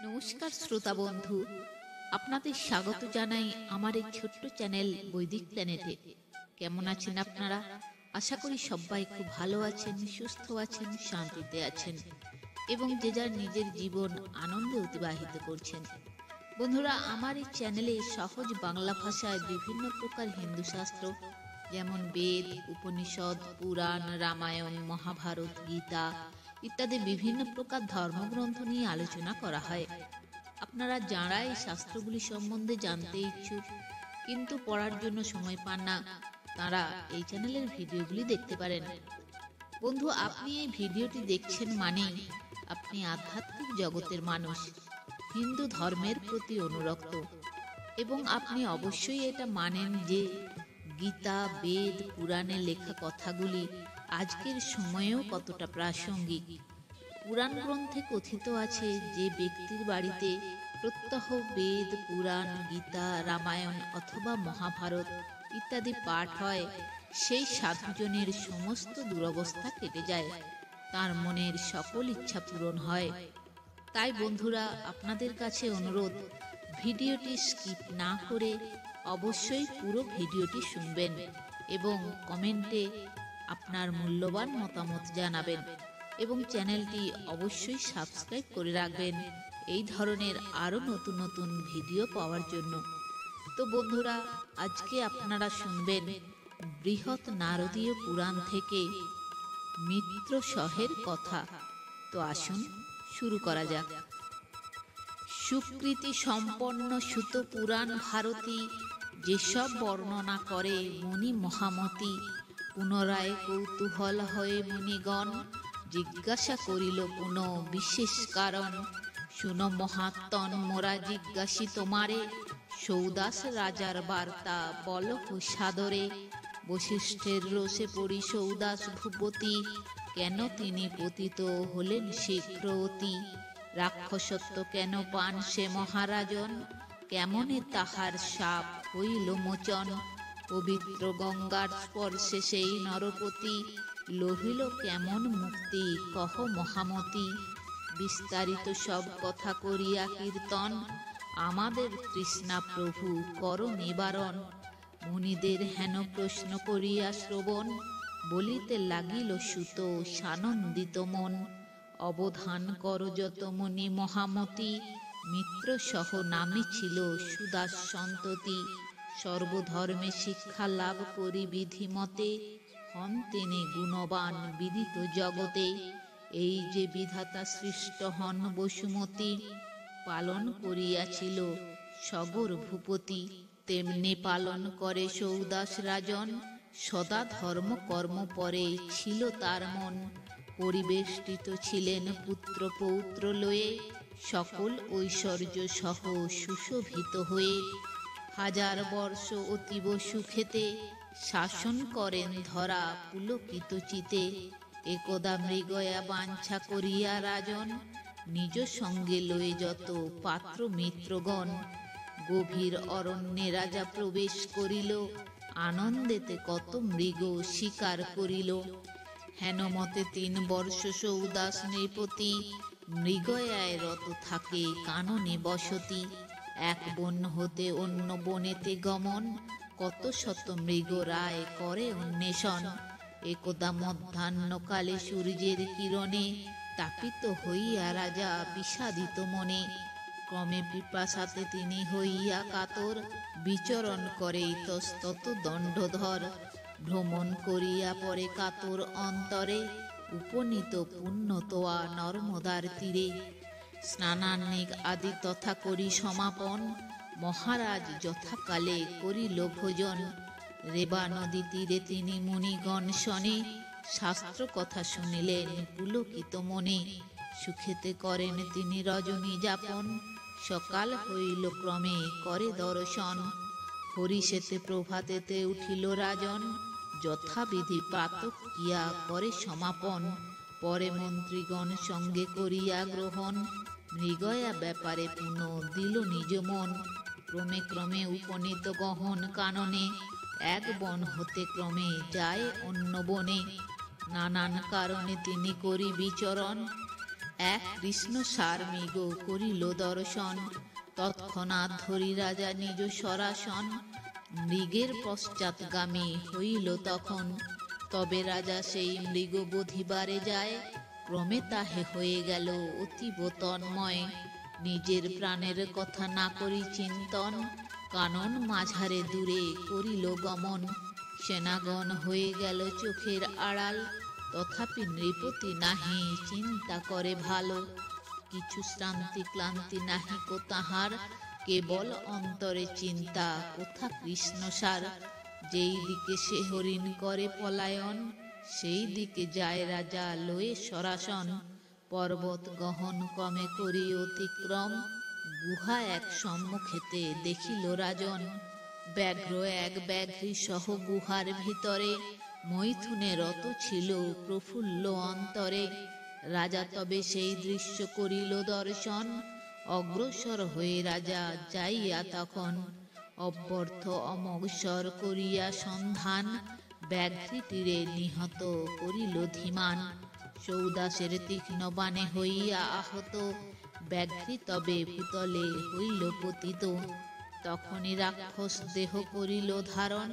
নমস্কার শ্রোতা বন্ধু, আপনাদের স্বাগত জানাই আমার এই ছোট্ট চ্যানেল বৈদিক প্ল্যানেটে। কেমন আছেন আপনারা? আশা করি সবাই খুব ভালো আছেন, সুস্থ আছেন, শান্তিতে আছেন এবং যে যার নিজের জীবন আনন্দে অতিবাহিত করছেন। বন্ধুরা, আমার এই চ্যানেলে সহজ বাংলা ভাষায় বিভিন্ন প্রকার হিন্দু শাস্ত্র যেমন বেদ, উপনিষদ, পুরাণ, রামায়ণ, মহাভারত, গীতা ইত্যাদি বিভিন্ন প্রকার ধর্মগ্রন্থ নিয়ে আলোচনা করা হয়। আপনারা যারা এই শাস্ত্রগুলি সম্বন্ধে জানতে ইচ্ছুক কিন্তু পড়ার জন্য সময় পান না, তারা এই চ্যানেলের ভিডিওগুলি দেখতে পারেন। বন্ধু, আপনি এই ভিডিওটি দেখছেন মানে আপনি আধ্যাত্মিক জগতের মানুষ, হিন্দু ধর্মের প্রতি অনুরক্ত এবং আপনি অবশ্যই এটা মানেন যে গীতা, বেদ, পুরাণে লেখা কথাগুলি আজকের সময়েও কতটা প্রাসঙ্গিক। পুরাণ গ্রন্থে কথিত আছে যে ব্যক্তির বাড়িতে প্রত্যহ বেদ, পুরাণ, গীতা, রামায়ণ অথবা মহাভারত ইত্যাদি পাঠ হয়, সেই সাধুজনের সমস্ত দুরবস্থা কেটে যায়, তার মনের সকল ইচ্ছা পূরণ হয়। তাই বন্ধুরা, আপনাদের কাছে অনুরোধ, ভিডিওটি স্কিপ না করে অবশ্যই পুরো ভিডিওটি শুনবেন এবং কমেন্টে আপনার মূল্যবান মতামত জানাবেন এবং চ্যানেলটি অবশ্যই সাবস্ক্রাইব করে রাখবেন এই ধরনের আরও নতুন নতুন ভিডিও পাওয়ার জন্য। তো বন্ধুরা, আজকে আপনারা শুনবেন বৃহৎ নারদীয় পুরাণ থেকে মিত্র সহের কথা। তো আসুন শুরু করা যাক। সুকৃতি সম্পন্ন সুত পুরাণ ভারতী যেসব বর্ণনা করে মুনি মহামতি, পুনরায় কৌতূহল হয়ে মুনিগণ জিজ্ঞাসা করিল পুনঃ বিশেষ কারণ। শুন মহাত্মন মোরা জিজ্ঞাসি তোমারে, সৌদাস রাজার বার্তা বল সাদরে। বশিষ্ঠের রোষে পড়ি সৌদাস ভূপতি, কেন তিনি পতিত হলেন শীঘ্র অতি। রাক্ষসত্ব কেন পান সে মহারাজন, কেমনে তাহার শাপ হইল মোচন। পবিত্র গঙ্গার স্পর্শে সেই নরপতি, লভিল কেমন মুক্তি কহ মহামতি। বিস্তারিত সব কথা করিয়া কীর্তন, আমাদের তৃষ্ণা প্রভু কর নিবারণ। মুনিদের হেন প্রশ্ন করিয়া শ্রবণ, বলিতে লাগিল সুত সানন্দিত মন। অবধান কর যত মুনি মহামতি, মিত্র সহ নামে ছিল সুদাস সন্ততি। সর্বধর্মে শিক্ষা লাভ করি বিধিমতে, হন তিনি গুণবান বিদিত জগতে। এই যে বিধাতা সৃষ্ট হন বসুমতী, পালন করিয়াছিল সগর ভূপতি। তেমনি পালন করে সৌদাস রাজন, সদা ধর্ম কর্ম পরে ছিল তার মন। পরিবেষ্টিত ছিলেন পুত্র পৌত্র লয়ে, সকল ঐশ্বর্য সহ সুশোভিত হয়ে। হাজার বর্ষ অতীব সুখেতে, শাসন করেন ধরা পুলকিত চিতে। একদা মৃগয়া বাঞ্ছা করিয়া রাজন, নিজ সঙ্গে লয়ে যত পাত্র মিত্রগণ। গভীর অরণ্যে রাজা প্রবেশ করিল, আনন্দেতে কত মৃগ শিকার করিল। হেনমতে 3 বর্ষ সৌদাস নৃপতি, মৃগয়ায় রত থাকে কাননে বসতি। এক বন হতে অন্য বনেতে গমন, কত শত মৃগ রায় করে অন্বেষণ। একদা মধ্যাহ্নকালে সূর্যের কিরণে, তাপিত হইয়া রাজা বিষাদিত মনে। ক্রমে পিপাসাতে তিনি হইয়া কাতর, বিচরণ করে ইতস্তত দণ্ডধর। ভ্রমণ করিয়া পরে কাতর অন্তরে, উপনীত পুণ্যতোয়া নর্মদার তীরে। স্নানান্নিক আদি তথা করি সমাপন, মহারাজ যথাকালে করিল ভোজন। রেবা নদী তীরে তিনি মুনিগণ শনে, শাস্ত্র কথা শুনিলেন পুলকিত মনে। সুখেতে করেন তিনি রজনী যাপন, সকাল হইল ক্রমে করে দর্শন। হরিষেতে প্রভাতেতে উঠিল রাজন, যথাবিধি প্রাতঃ কিয়া করে সমাপন। পরে মন্ত্রীগণ সঙ্গে করিয়া গ্রহণ, মৃগয়া ব্যাপারে পুনঃ দিল নিজ মন। ক্রমে ক্রমে উপনীত গহন কাননে, এক বন হতে ক্রমে যায় অন্য বনে। নানান কারণে তিনি করি বিচরণ, এক কৃষ্ণ সার মৃগ করিল দর্শন, তৎক্ষণাৎ ধরি রাজা নিজ সরাসন। মৃগের পশ্চাৎগামী হইল তখন, তবে রাজা সেই মৃগ বধিবারে যায়। ক্রমে তাহে হয়ে গেল অতীব তন্ময়, নিজের প্রাণের কথা না করি চিন্তন। কানন মাঝারে দূরে করিল গমন, সেনাগণ হয়ে গেল চোখের আড়াল। তথাপি নৃপতি নাহি চিন্তা করে ভালো, কিছু শ্রান্তি ক্লান্তি নাহি কো তাহার। কেবল অন্তরে চিন্তা কোথা কৃষ্ণসার, যেই দিকে সে হরিণ করে পলায়ন, সেই দিকে যায় রাজা লয়ে সরাসন। পর্বত গহন ক্রমে করি অতিক্রম, গুহা এক সম্মুখেতে দেখিল রাজন। ব্যাঘ্র এক ব্যাঘ্রী সহ গুহার ভিতরে, মৈথুনে রত ছিল প্রফুল্ল অন্তরে। রাজা তবে সেই দৃশ্য করিল দর্শন, অগ্রসর হয়ে রাজা যাইয়া তখন। অব্যর্থ অমগসর করিয়া সন্ধান, ব্যাঘ্রীটিরে নিহত করিল ধীমান। সৌদাসের তীক্ষ্ণ বাণে হইয়া আহত, ব্যাঘ্রী তবে ভূতলে হইল পতিত। তখনই রাক্ষস দেহ করিল ধারণ,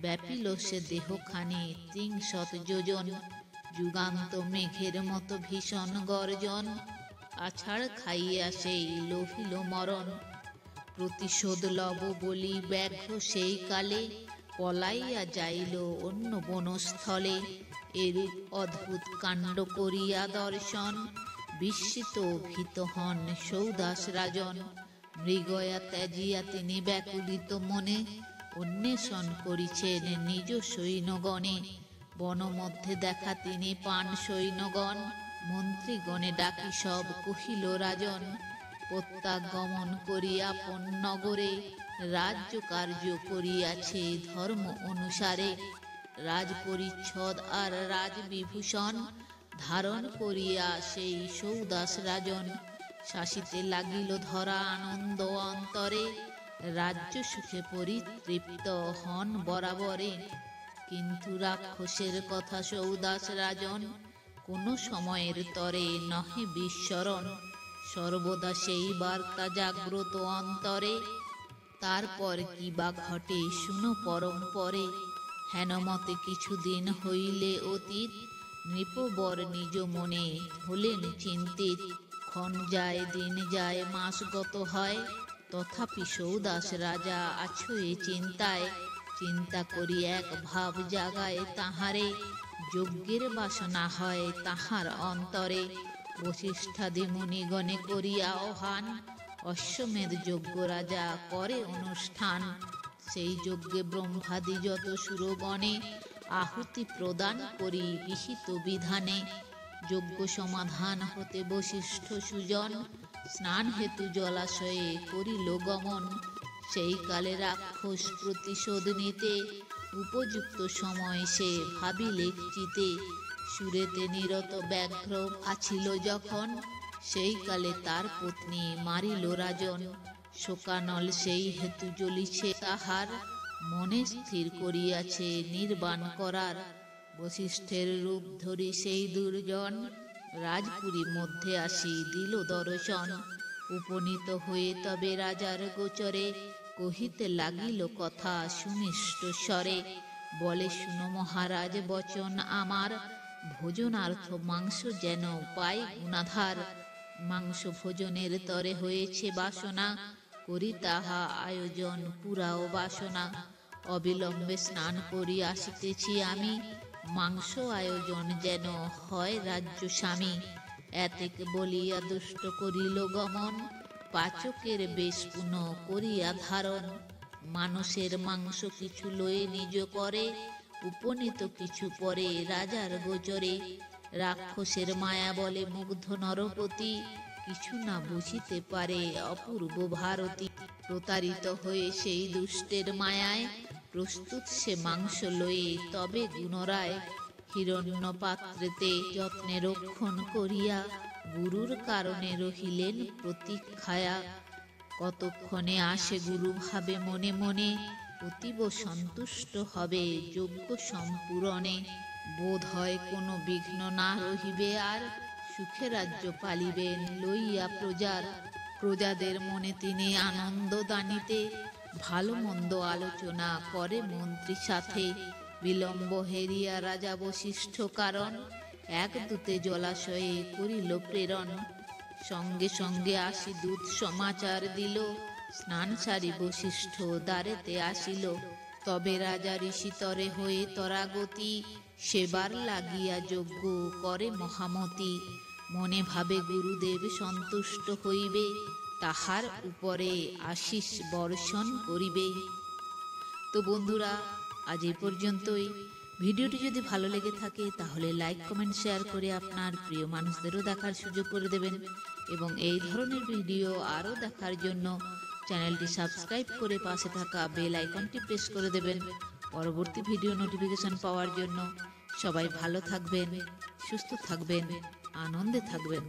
ব্যাপিল সে দেহখানি ৩০০ যোজন। যুগান্ত মেঘের মতো ভীষণ গর্জন, আছাড় খাইয়া সেই লোভিল মরণ। প্রতিশোধ লব বলি ব্যাঘ্র সেই কালে, পলাইয়া যাইল অন্য বনস্থলে। এরূপ অদ্ভুত কাণ্ড করিয়া দর্শন, বিস্মিত ভীত হন সৌদাস রাজন। মৃগয়া ত্যাজিয়া তিনি ব্যাকুলিত মনে, অন্বেষণ করিছেন নিজ সৈন্যগণে। বনমধ্যে দেখা তিনি পান সৈন্যগণ, মন্ত্রীগণে ডাকি সব কহিল রাজন। প্রত্যাগমন করিয়া আপন নগরে, রাজ্য কার্য করিয়াছে ধর্ম অনুসারে। রাজ পরিচ্ছদ আর রাজবিভূষণ, ধারণ করিয়া সেই সৌদাস রাজন। শাসিতে লাগিল ধরা আনন্দ অন্তরে, রাজ্য সুখে পরিতৃপ্ত হন বরাবরে। কিন্তু রাক্ষসের কথা সৌদাস রাজন, কোন সময়ের তরে নহে বিস্মরণ। সর্বদা সেই বার্তা জাগ্রত অন্তরে, তারপর কি বা ঘটে শুনো পরম পরে। হেনমতে কিছুদিন হইলে অতীত, নৃপবর নিজ মনে হলেন চিন্তিত। ক্ষণ যায় দিন যায় মাস গত হয়, তথাপি সৌদাস রাজা আছো এ চিন্তায়। চিন্তা করি এক ভাব জাগায় তাহারে, যজ্ঞের বাসনা হয় তাহার অন্তরে। বশিষ্ঠাদি মুনিগণে করিয়া আহ্বান, অশ্বমেধ যজ্ঞ রাজা করে অনুষ্ঠান। সেই যজ্ঞে ব্রহ্মাদি যত সুরগণে, আহুতি প্রদান করি বিহিত বিধানে। যজ্ঞ সমাধান হতে বশিষ্ঠ সুজন, স্নান হেতু জলাশয়ে করিল গমন। সেই কালে রাক্ষস প্রতিশোধ নিতে, উপযুক্ত সময় সে ভাবিলে চিতে। সুরেতে নিরত ব্যাঘ্র আছিল যখন, সেই কালে তার পত্নী মারিল রাজন। শোকানল সেই হেতু জ্বলিছে তাহার, মনে স্থির করিয়াছে নির্বাণ করার। বশিষ্ঠের রূপ ধরি সেই দুর্জন, রাজপুরী মধ্যে আসি দিল দর্শন। উপনীত হয়ে তবে রাজার গোচরে, কহিতে লাগিল কথা সুমিষ্ট স্বরে। বলে শুনো মহারাজ বচন আমার, ভোজনার্থ মাংস যেন পাই গুণাধার। মাংস ভোজনের তরে হয়েছে বাসনা, করি তাহা আয়োজন পুরাও বাসনা। অবিলম্বে স্নান করি আসিতেছি আমি, মাংস আয়োজন যেন হয় রাজ্য স্বামী। এতেক বলিয়া দুষ্ট করিল গমন, পাচকের বেশ পুন করিয়া ধারণ। মানুষের মাংস কিছু লয়ে নিজ করে, উপনীত কিছু পরে রাজার গোচরে। রাক্ষসের মায়া বলে মুগ্ধ নরপতি, কিছু না বুঝিতে পারে অপূর্ব ভারতী। প্রতারিত হয়ে সেই দুষ্টের মায়ায়, প্রস্তুত সে মাংস লয়ে তবে গুণরায়। হিরণ্য পাত্রেতে যত্নে রক্ষণ করিয়া, গুরুর কারণে রহিলেন প্রতীক্ষায়া। কতক্ষণে আসে গুরু ভাবে মনে মনে, অতীব সন্তুষ্ট হবে যজ্ঞ সম্পূরণে। বোধ হয় কোনো বিঘ্ন না রহিবে আর, সুখে রাজ্য পালিবেন লইয়া প্রজাদের মনে তিনি আনন্দ দানিতে ভালো মন্দ আলোচনা করে মন্ত্রী সাথে বিলম্ব হেরিয়া রাজা বশিষ্ঠ কারণ এক দূতে জলাশয়ে করিল প্রেরণ সঙ্গে সঙ্গে আসি দূত সমাচার দিল স্নান সারি বশিষ্ঠ দ্বারেতে আসিল তবে রাজা ঋষিতরে হয়ে তরাগতি সেবার লাগিয়া যজ্ঞ করে মহামতি মনে ভাবে গুরুদেব সন্তুষ্ট হইবে তাহার উপরে আশিস বর্ষণ করিবে। তো বন্ধুরা, আজ এই পর্যন্তই। ভিডিওটি যদি ভালো লেগে থাকে তাহলে লাইক কমেন্ট শেয়ার করে আপনার প্রিয় মানুষদেরও দেখার সুযোগ করে দেবেন এবং এই ধরনের ভিডিও আরও দেখার জন্য চ্যানেলটি সাবস্ক্রাইব করে পাশে থাকা বেল আইকনটি প্রেস করে দেবেন পরবর্তী ভিডিও নোটিফিকেশন পাওয়ার জন্য। সবাই ভালো থাকবেন, সুস্থ থাকবেন, আনন্দে থাকবেন।